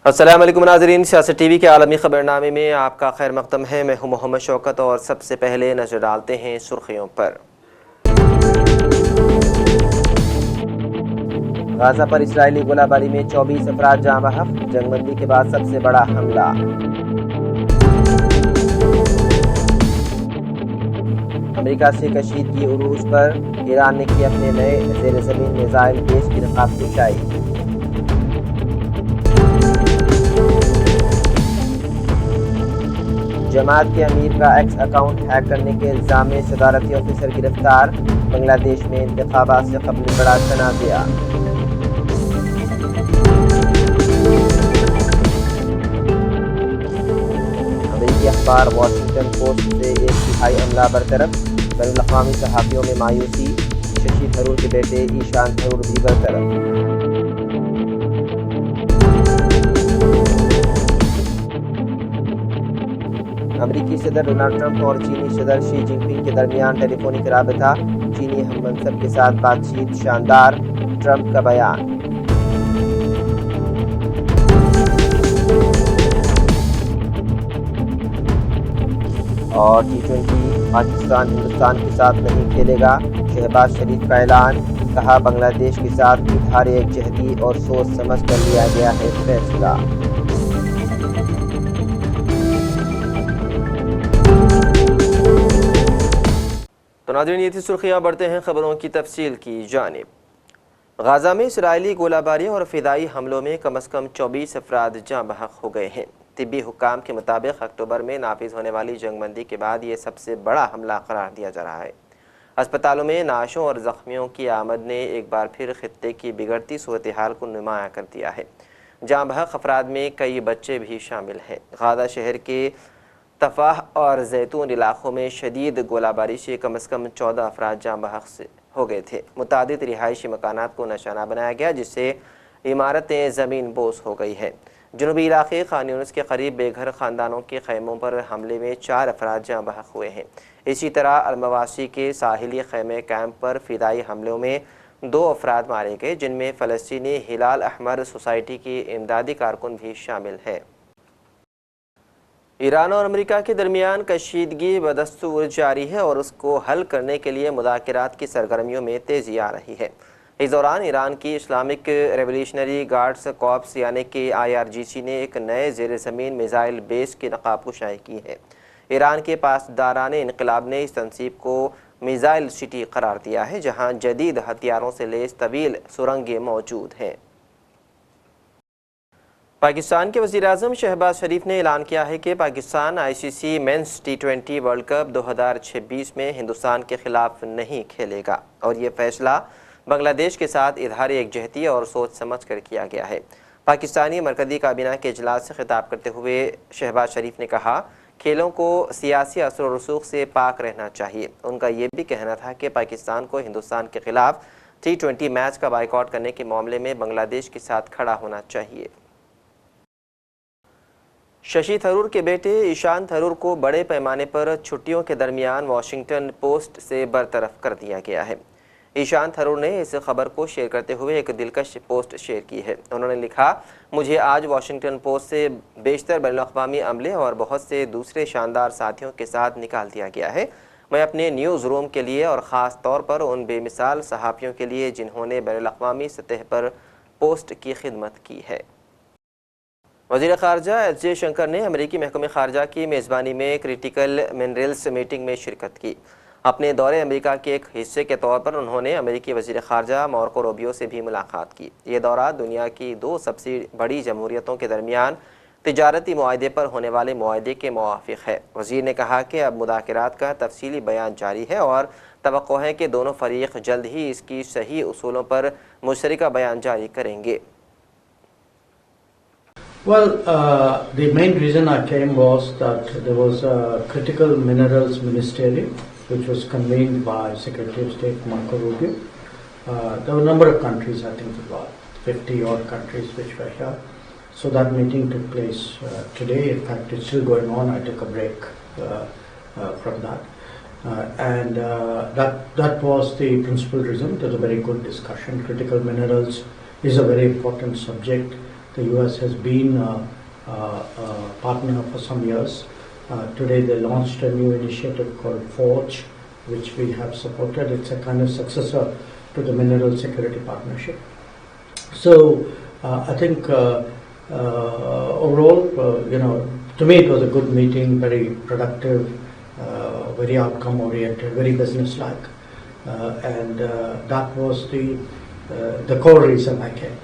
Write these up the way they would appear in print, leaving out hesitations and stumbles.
अस्सलाम वालेकुम नाज़रीन, सियासत टीवी के आलमी खबरनामे में आपका खैर मक़दम है। मैं हूं मोहम्मद शौकत और सबसे पहले नजर डालते हैं सुर्खियों पर। गाज़ा पर इस्राएली गोलाबारी में 24 अफराद जाँ बहक, जंगबंदी के बाद सबसे बड़ा हमला। अमेरिका से कशीदगी उरूज पर, ईरान ने की अपने नए ज़ेर ज़मीन मिसाइल बेस की नकाबपोशाई। जमात के अमीर का एक्स अकाउंट हैक करने के इल्जाम में सदारती ऑफिसर गिरफ्तार, बांग्लादेश में इंतखाबात से कबल बड़ा तनाज़ा। अमेरिकी अखबार वाशिंगटन पोस्ट से 1/3 अमला बरतरफ, बैनुल-अक़वामी सहाफ़ियों में मायूसी, शशि थरूर के बेटे ईशान थरूर भी बरतरफ। अमेरिकी सदर डोनाल्ड ट्रंप और चीनी सदर शी जिनपिंग के दरमियान टेलीफोनिक राबता, चीनी हममंसब के साथ बातचीत शानदार, ट्रंप का बयान। और T20 पाकिस्तान हिंदुस्तान के साथ नहीं खेलेगा, शहबाज शरीफ का ऐलान, कहा बांग्लादेश के साथ इज़हार एकजहती और सोच समझ कर लिया गया है फैसला। तो नाज़रीन, ये थी सुर्खियाँ। बढ़ते हैं खबरों की तफसील की जानिब। गाज़ा में इसराइली गोलाबारी और फ़िदाई हमलों में कम अज़ कम 24 अफराद जाँ बहक हो गए हैं। तिब्बी हुक्काम के मुताबिक अक्टूबर में नाफिज होने वाली जंगबंदी के बाद ये सबसे बड़ा हमला करार दिया जा रहा है। अस्पतालों में नाशों और ज़ख्मियों की आमद ने एक बार फिर खित्ते की बिगड़ती सूरत हाल को नुमाया कर दिया है। जाँ बहक अफराद में कई बच्चे भी शामिल हैं। गाज़ा शहर के तफाह और जैतून इलाकों में शदीद गोलाबारी से कम अज़ कम 14 अफराद जाँ बहक से हो गए थे। मुतादिद रिहायशी मकानात को निशाना बनाया गया, जिससे इमारतें ज़मीन बोस हो गई हैं। जनूबी इलाके खान यूनिस के करीब बेघर ख़ानदानों के खैमों पर हमले में 4 अफराद जाँ बहक हुए हैं। इसी तरह अलमवासी के साहिली खैमे कैंप पर फ़िदाई हमलों में 2 अफराद मारे गए, जिनमें फ़लस्तीनी हिलाल अहमर सोसाइटी की इमदादी कारकुन भी शामिल है। ईरान और अमेरिका के दरमियान कशीदगी बदस्तूर जारी है और उसको हल करने के लिए मुज़ाकरात की सरगर्मियों में तेज़ी आ रही है। इस दौरान ईरान की इस्लामिक रेवोल्यूशनरी गार्ड्स कॉर्प्स यानी कि IRGC ने एक नए ज़ेर ज़मीन मिसाइल बेस की नकाबपोशाई की है। ईरान के पासदारान इनकलाब ने इस तनसीब को मिसाइल सिटी करार दिया है, जहाँ जदीद हथियारों से लैस तवील सुरंगें मौजूद हैं। पाकिस्तान के वज़ीर-ए-आज़म शहबाज शरीफ ने ऐलान किया है कि Pakistan ICC men's T20 world cup 2026 में हिंदुस्तान के खिलाफ नहीं खेलेगा और ये फैसला बांग्लादेश के साथ इज़हार एकजहती और सोच समझ कर किया गया है। पाकिस्तानी मरकज़ी काबीना के इजलास से खिताब करते हुए शहबाज शरीफ ने कहा, खेलों को सियासी असर और रसूख से पाक रहना चाहिए। उनका ये भी कहना था कि पाकिस्तान को हिंदुस्तान के खिलाफ T20 मैच का बाइकआउट करने के मामले में बांग्लादेश के साथ खड़ा होना चाहिए। शशि थरूर के बेटे ईशान थरूर को बड़े पैमाने पर छुट्टियों के दरमियान वाशिंगटन पोस्ट से बरतरफ कर दिया गया है। ईशान थरूर ने इस खबर को शेयर करते हुए एक दिलकश पोस्ट शेयर की है। उन्होंने लिखा, मुझे आज वाशिंगटन पोस्ट से बेशतर बैनुल-अक़वामी अमले और बहुत से दूसरे शानदार साथियों के साथ निकाल दिया गया है। मैं अपने न्यूज़ रूम के लिए और ख़ास तौर पर उन बेमिसाल सहाफ़ियों के लिए जिन्होंने बैनुल-अक़वामी सतह पर पोस्ट की खिदमत की है। वज़ीर ख़ारजा एस जयशंकर ने अमेरिकी महकमे ख़ारजा की मेज़बानी में क्रिटिकल मिनरल्स मीटिंग में शिरकत की। अपने दौरे अमेरिका के एक हिस्से के तौर पर उन्होंने अमेरिकी वज़ीर ख़ारजा मार्को रूबियो से भी मुलाकात की। ये दौरा दुनिया की 2 सबसे बड़ी जमहूरियतों के दरमियान तिजारती मुआहदे पर होने वाले मुआहदे के मुवाफ़िक़ है। वज़ीर ने कहा कि अब मुज़ाकरात का तफसीली बयान जारी है और तवक्को है कि दोनों फ़रीक़ जल्द ही इसकी सही उसूलों पर मुशतरका बयान जारी करेंगे। Well, the main reason I came was that there was a critical minerals ministerium which was convened by Secretary of State Marco Rubio. There were a number of countries, I think about 50 odd countries which were here. So that meeting took place today. In fact, it's still going on. I took a break from that. That was the principal reason. It was a very good discussion. Critical minerals is a very important subject. The US has been a partner for some years. Today they launched a new initiative called Forge, which we have supported. It's a kind of successor to the Mineral Security Partnership. So I think overall, to me it was a good meeting, very productive, very outcome oriented, very business-like, and that was the core reason I came.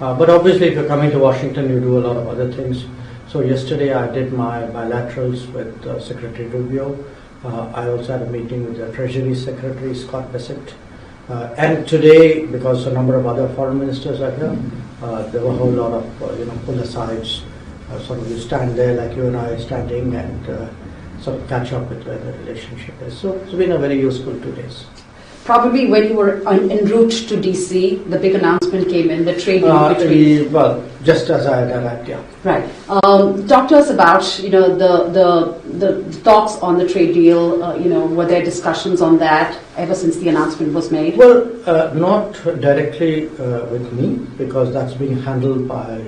But obviously, if you're coming to Washington, you do a lot of other things. So yesterday I did my bilaterals with Secretary Rubio. I also had a meeting with the Treasury Secretary Scott Bessent. And today, because a number of other foreign ministers are here, there were a whole lot of pull-asides. Sort of you stand there like you and I are standing and sort of catch up with where the relationship is. So it's been a very useful 2 days. Probably when you were en route to DC, the big announcement came in, the trade deal between... Well, just as I had arrived, yeah. Right. Talk to us about, the talks on the trade deal, were there discussions on that ever since the announcement was made? Well, not directly with me, because that's being handled by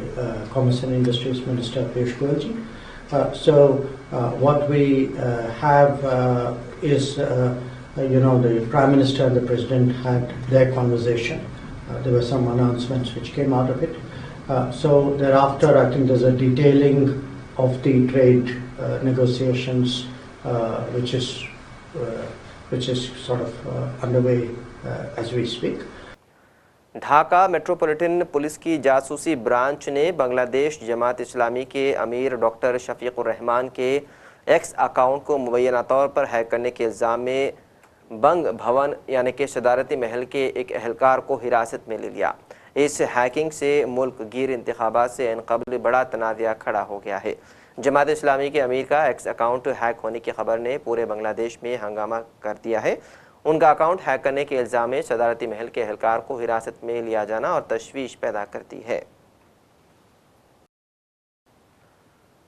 Commerce and Industries Minister Piyush Goyal. So what we have is... the Prime Minister and the President had their conversation. There were some announcements which came out of it. So thereafter, I think there's a detailing of the trade negotiations, which is sort of underway as we speak. Dhaka metropolitan police की जासूसी branch ने बांग्लादेश जमात इस्लामी के अमीर doctor Shafiqur Rahman के x account को मुबैना तौर पर hack करने के इल्ज़ाम में बंग भवन यानी कि सदारती महल के एक एहलकार को हिरासत में ले लिया। इस हैकिंग से मुल्क गिर इंतखाबात से अनक़ब्ल बड़ा तनाज़ा खड़ा हो गया है। जमात इस्लामी के अमीर का एक्स अकाउंट हैक होने की खबर ने पूरे बांग्लादेश में हंगामा कर दिया है। उनका अकाउंट हैक करने के इल्ज़ाम में सदारती महल के एहलकार को हिरासत में लिया जाना और तशवीश पैदा करती है।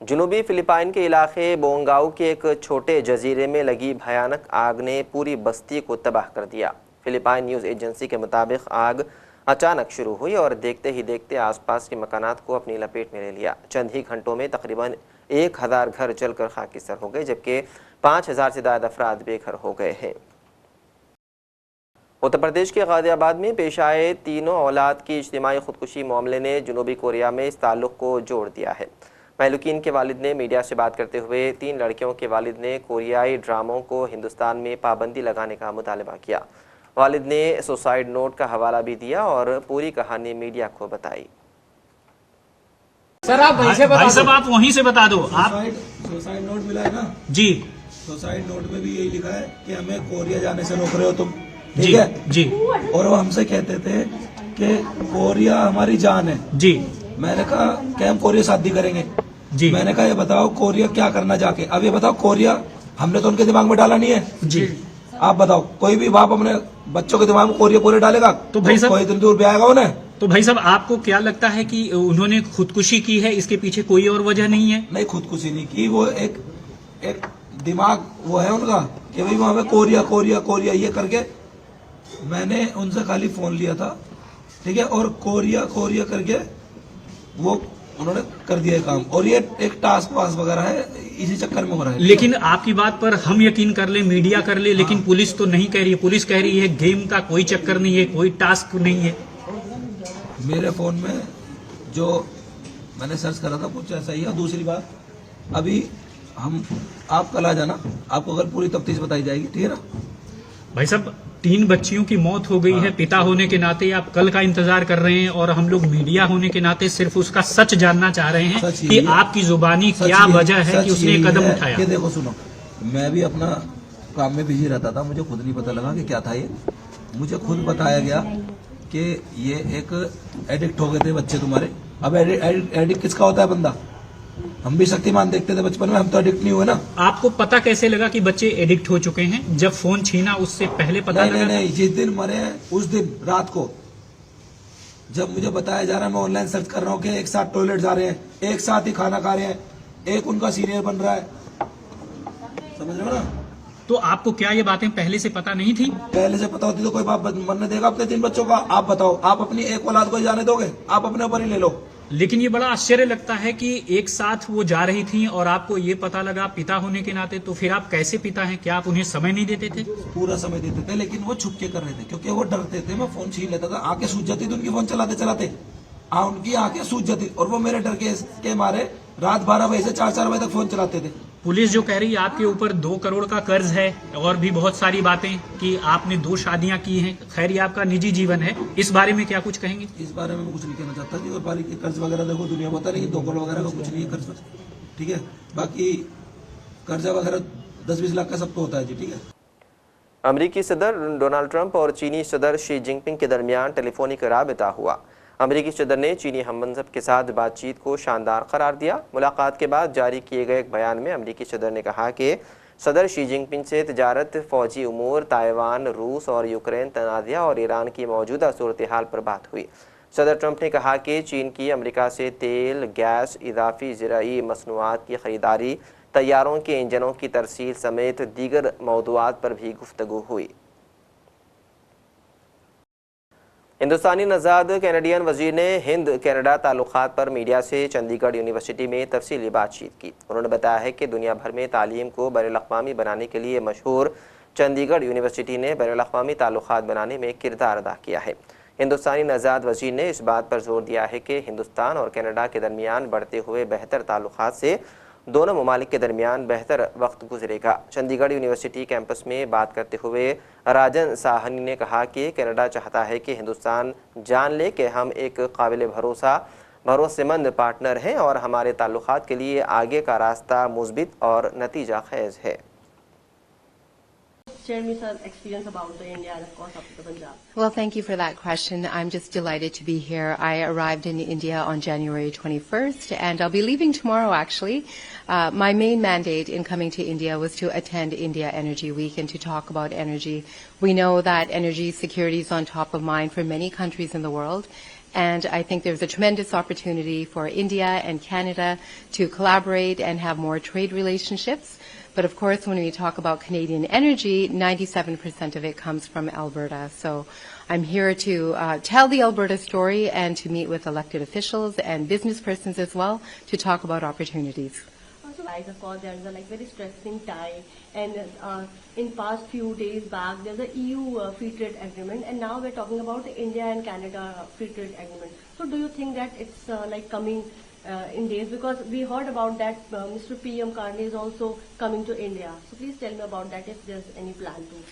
जुनूबी फिलिपाइन के इलाके बोंगाऊ के एक छोटे जजीरे में लगी भयानक आग ने पूरी बस्ती को तबाह कर दिया। फिलिपाइन न्यूज़ एजेंसी के मुताबिक आग अचानक शुरू हुई और देखते ही देखते आसपास के मकानात को अपनी लपेट में ले लिया। चंद ही घंटों में तकरीबन 1000 घर जलकर खाकिसर हो गए, जबकि 5000 से ज़्यादा अफराद बेघर हो गए हैं। उत्तर प्रदेश के गाजियाबाद में पेश आए तीनों औलाद की इज्तिमाई खुदकुशी मामले ने जनूबी कोरिया में इस ताल्लुक़ को जोड़ दिया है। महलूकीन के वालिद ने मीडिया से बात करते हुए 3 लड़कियों के वालिद ने कोरियाई ड्रामों को हिंदुस्तान में पाबंदी लगाने का मुतालबा किया। वालिद ने सुसाइड नोट का हवाला भी दिया और पूरी कहानी मीडिया को बताई। सर आप भाई साहब आप वहीं से बता दो। आप सुसाइड नोट मिला है ना जी, सुसाइड नोट में भी यही लिखा है कि हमें कोरिया जाने से रोक रहे हो तुम, जी ठीक है जी। और वो हमसे कहते थे कि कोरिया हमारी जान है जी। मैंने कहा कि हम कोरिया शादी करेंगे जी। मैंने कहा ये बताओ कोरिया क्या करना जाके, अब ये बताओ कोरिया हमने तो उनके दिमाग में डाला नहीं है जी। आप बताओ कोई भी बाप अपने बच्चों के दिमाग में कोरिया डालेगा तो भाई साहब कोई दिन दूर भी आएगा उन्हें। तो भाई साहब आपको क्या लगता है कि उन्होंने खुदकुशी की है, इसके पीछे कोई और वजह नहीं है? नहीं, खुदकुशी नहीं की, वो एक दिमाग वो है उनका कि भाई वहां पे कोरिया कोरिया कोरिया ये करके मैंने उनसे खाली फोन लिया था, ठीक है, और कोरिया कोरिया करके वो उन्होंने कर दिया काम, और ये एक टास्क पास वगैरह है, इसी चक्कर में हो रहा है। लेकिन आपकी बात पर हम यकीन कर ले, मीडिया कर ले, लेकिन पुलिस तो नहीं कह रही है। पुलिस कह रही है गेम का कोई चक्कर नहीं है, कोई टास्क नहीं है। मेरे फोन में जो मैंने सर्च करा था कुछ ऐसा ही है। दूसरी बात, अभी आप कल आ जाना, आपको अगर पूरी तफ्तीश बताई जाएगी, ठीक है ना। भाई साहब 3 बच्चियों की मौत हो गई है, पिता होने के नाते आप कल का इंतजार कर रहे हैं, और हम लोग मीडिया होने के नाते सिर्फ उसका सच जानना चाह रहे हैं कि आपकी जुबानी क्या वजह है कि उसने कदम उठाया। देखो सुनो, मैं भी अपना काम में बिजी रहता था, मुझे खुद नहीं पता लगा कि क्या था ये। मुझे खुद बताया गया कि ये एक एडिक्ट हो गए थे बच्चे तुम्हारे। अब एडिक्ट किसका होता है बंदा? हम भी शक्तिमान देखते थे बचपन में, हम तो एडिक्ट नहीं हुए ना। आपको पता कैसे लगा कि बच्चे एडिक्ट हो चुके हैं? जब फोन छीना उससे पहले पता लगा? नहीं, जिस दिन मरे हैं उस दिन रात को जब मुझे बताया जा रहा है, मैं ऑनलाइन सर्च कर रहा हूँ कि एक साथ टॉयलेट जा रहे हैं, एक साथ ही खाना खा रहे हैं, एक उनका सीनियर बन रहा है, समझ रहे हो ना। तो आपको क्या ये बातें पहले से पता नहीं थी? पहले से पता होती तो कोई बाप मरने देगा अपने 3 बच्चों का? आप बताओ, आप अपनी एक औलाद को जाने दोगे? आप अपने ऊपर ही ले लो। लेकिन ये बड़ा आश्चर्य लगता है कि एक साथ वो जा रही थी और आपको ये पता लगा पिता होने के नाते, तो फिर आप कैसे पिता हैं? क्या आप उन्हें समय नहीं देते थे? पूरा समय देते थे, लेकिन वो छुप के कर रहे थे क्योंकि वो डरते थे। मैं फोन छीन लेता था, आंखें सूज जाती थी उनकी फोन चलाते चलाते, उनकी आंखें सूज जाती और वो मेरे डर के मारे रात 12 बजे से 4-4 बजे तक फोन चलाते थे। पुलिस जो कह रही है आपके ऊपर 2 करोड़ का कर्ज है और भी बहुत सारी बातें कि आपने 2 शादियां की हैं। खैर ये आपका निजी जीवन है, इस बारे में क्या कुछ कहेंगे? इस बारे में मैं कुछ नहीं कहना चाहता जी। और बारी के कर्ज वगैरह देखो दुनिया बता रही है, 2 करोड़ वगैरह का कुछ नहीं है कर्ज, ठीक है। बाकी कर्जा वगैरह 10-20 लाख का सबको होता है जी, ठीक है। अमेरिकी सदर डोनाल्ड ट्रंप और चीनी सदर शी जिनपिंग के दरमियान टेलीफोनिक राबता हुआ। अमेरिकी सदर ने चीनी हममंसब के साथ बातचीत को शानदार करार दिया। मुलाकात के बाद जारी किए गए एक बयान में अमेरिकी सदर ने कहा कि सदर शी जिनपिंग से तिजारत, फौजी उमूर, ताइवान, रूस और यूक्रेन तनाज़ा और ईरान की मौजूदा सूरत हाल पर बात हुई। सदर ट्रंप ने कहा कि चीन की अमेरिका से तेल, गैस, इजाफी ज़राई मसनूआत की ख़रीदारी, तैयारों के इंजनों की तरसील समेत दीगर मौदूआत पर भी गुफ्तगू हुई। हिंदुस्तानी नज़ाद कैनेडियन वज़ीर ने हिंद कैनेडा ताल्लुक़ात पर मीडिया से चंडीगढ़ यूनिवर्सिटी में तफसीली बातचीत की। उन्होंने बताया है कि दुनिया भर में तालीम को बैनुल-अक़वामी बनाने के लिए मशहूर चंडीगढ़ यूनिवर्सिटी ने बैनुल-अक़वामी ताल्लुक़ात बनाने में किरदार अदा किया है। हिंदुस्तानी नज़ाद वज़ीर ने इस बात पर जोर दिया है कि हिंदुस्तान और कैनेडा के दरमियान बढ़ते हुए बेहतर ताल्लुक़ात से दोनों ममालिक के दरमियान बेहतर वक्त गुजरेगा। चंडीगढ़ यूनिवर्सिटी कैंपस में बात करते हुए राजन साहनी ने कहा कि कनाडा चाहता है कि हिंदुस्तान जान ले कि हम एक काबिल भरोसेमंद पार्टनर हैं और हमारे ताल्लुकात के लिए आगे का रास्ता मुस्बित और नतीजा खेज है। Share me some experience about the India and of course of the Punjab. Well, thank you for that question. I'm just delighted to be here. I arrived in India on January 21st, and I'll be leaving tomorrow, actually. My main mandate in coming to India was to attend India Energy Week and to talk about energy. We know that energy security is on top of mind for many countries in the world. And I think there's a tremendous opportunity for India and Canada to collaborate and have more trade relationships. But of course, when we talk about Canadian energy, 97% of it comes from Alberta. So I'm here to tell the Alberta story and to meet with elected officials and business persons as well to talk about opportunities. Also, of course, there's a very stressing time, and in past few days back, there's a EU free trade agreement, and now we're talking about the India and Canada free trade agreement. So, do you think that it's coming in days? Because we heard about that Mr. PM Carney is also coming to India. So, please tell me about that if there's any plan to.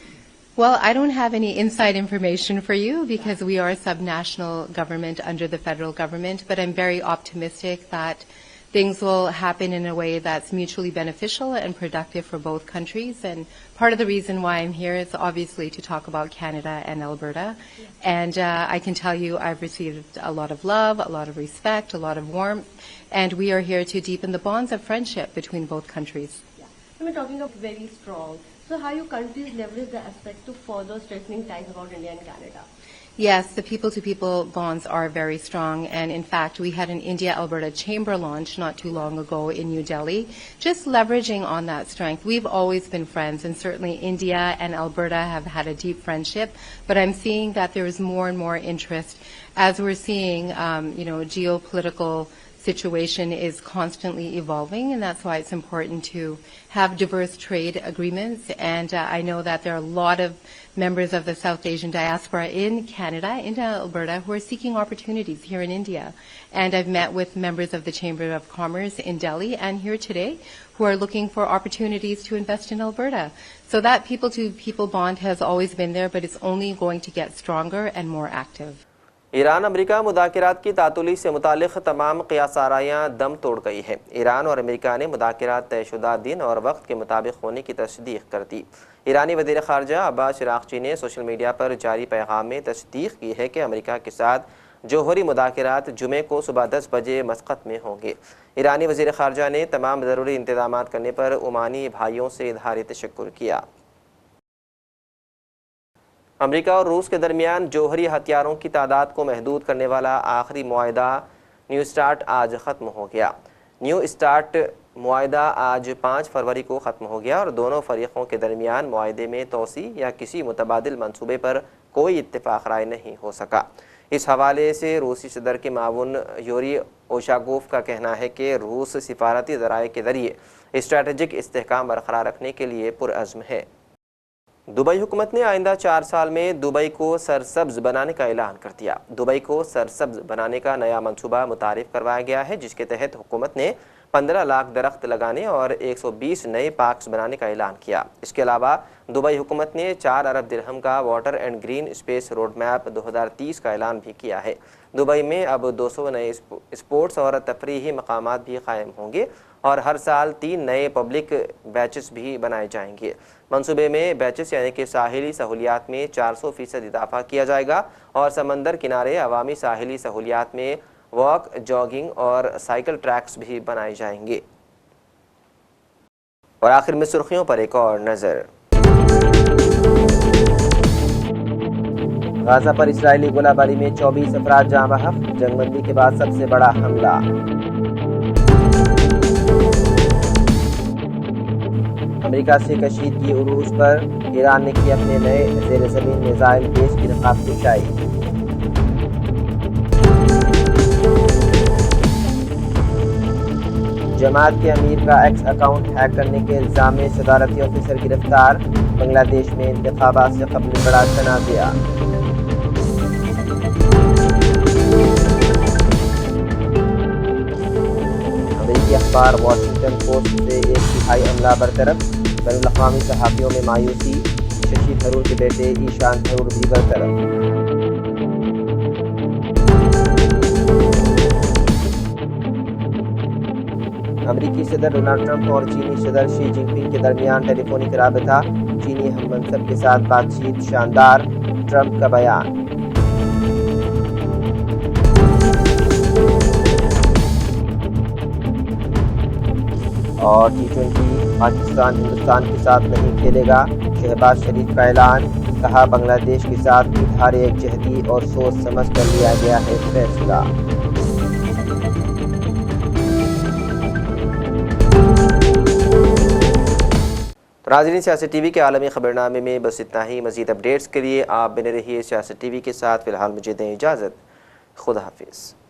Well, I don't have any inside information for you because we are a subnational government under the federal government, but I'm very optimistic that things will happen in a way that's mutually beneficial and productive for both countries. And part of the reason why I'm here is obviously to talk about Canada and Alberta. And I can tell you I've received a lot of love, a lot of respect, a lot of warmth, and we are here to deepen the bonds of friendship between both countries. Yeah. So we're talking of very strong. So how your countries leverage the aspect to further strengthening ties about India and Canada? Yes, the people-to-people bonds are very strong, and in fact, we had an India-Alberta chamber launch not too long ago in New Delhi, just leveraging on that strength. We've always been friends, and certainly India and Alberta have had a deep friendship, but I'm seeing that there is more and more interest as we're seeing, geopolitical situation is constantly evolving, and that's why it's important to have diverse trade agreements. And I know that there are a lot of members of the South Asian diaspora in Canada, in Alberta, who are seeking opportunities here in India. And I've met with members of the Chamber of Commerce in Delhi and here today who are looking for opportunities to invest in Alberta. So that people-to-people bond has always been there, but it's only going to get stronger and more active. Iran America मुदाकिरात की तातुली से मुतालिक तमाम क़ियास-आराइयाँ दम तोड़ गई हैं। ईरान और अमेरिका ने मुदाकिरात तयशुदा दिन और वक्त के मुताबिक होने की तस्दीक कर दी। ईरानी वज़ीर ख़ारजा अब्बास अराग़ची ने सोशल मीडिया पर जारी पैगाम में तस्दीक की है कि अमेरिका के साथ जौहरी मुदाकिरात जुमे को सुबह 10 बजे मस्कत में होंगे। ईरानी वज़ीर ख़ारजा ने तमाम ज़रूरी इंतज़ामात करने पर ओमानी भाइयों से इज़हार तशक्कुर किया। अमेरिका और रूस के दरमियान जौहरी हथियारों की तादाद को महदूद करने वाला आखिरी मुआहदा न्यू स्टार्ट आज ख़त्म हो गया। न्यू स्टार्ट मुआहदा आज 5 फरवरी को ख़त्म हो गया और दोनों फरीक़ों के दरमियान मुआहदे में तोसी या किसी मुतबादिल मंसूबे पर कोई इत्तेफाक राय नहीं हो सका। इस हवाले से रूसी सदर के मावुन यूरी ओशागोफ का कहना है कि रूस सिफारती ज़राए के ज़रिए स्ट्रैटेजिक इस्तेहकाम बरकरार रखने के लिए पुरअज़्म है। दुबई हुकूमत ने आइंदा 4 साल में दुबई को सरसब्ज बनाने का ऐलान कर दिया। दुबई को सरसब्ज बनाने का नया मंसूबा मुतारिफ करवाया गया है, जिसके तहत हुकूमत ने 15 लाख दरख्त लगाने और 120 नए पार्क्स बनाने का ऐलान किया। इसके अलावा दुबई हुकूमत ने 4 अरब दिरहम का water and green space road map 2030 का ऐलान भी किया है। दुबई में अब 200 नए स्पोर्ट्स और तफरीही मकामात भी कायम होंगे और हर साल 3 नए पब्लिक बैचेस भी बनाए जाएंगे। मंसूबे में बैचेस यानी कि साहिली सहूलियात में 400% इजाफा किया जाएगा और समंदर किनारे अवामी साहिली सहूलियात में वॉक, जॉगिंग और साइकिल ट्रैक्स भी बनाए जाएंगे। और आखिर में सुर्खियों पर एक और नज़र। गाजा पर इस्राएली गोलाबारी में 24 अफराद जाँ बहक, जंगबंदी के बाद सबसे बड़ा हमला। अमेरिका से कशीदगी उरूज पर ईरान ने की अपने नए ज़ेर ज़मीन मिसाइल बेस की नकाब कुशाई। जमात के अमीर का एक्स अकाउंट हैक करने के इल्जाम में सदारती ऑफिसर गिरफ्तार। बांग्लादेश में इंतखाबात से कबल बड़ा तनाज़ा। अमेरिकी अखबार वाशिंगटन पोस्ट से 1/3 अमला बरतरफ। बैनुल अक़वामी सहाफ़ियों में मायूसी। शशि थरूर के बेटे ईशान थरूर भी बरतरफ। अमेरिकी सदर डोनाल्ड ट्रंप और चीनी सदर शी जिनपिंग के दरमियान टेलीफोनिक राबता। चीनी हम मनसब के साथ बातचीत शानदार, ट्रंप का बयान। और T20 पाकिस्तान हिंदुस्तान के साथ नहीं खेलेगा, शहबाज शरीफ का ऐलान। कहा बांग्लादेश के साथ इजहार एकजहती और सोच समझ कर लिया गया है फैसला। नाज़रीन, सियासत टीवी के आलमी खबरनामे में बस इतना ही। मज़ीद अपडेट्स के लिए आप बने रहिए सियासत टीवी के साथ। फ़िलहाल मुझे दें इजाज़त। खुदा हाफिज़।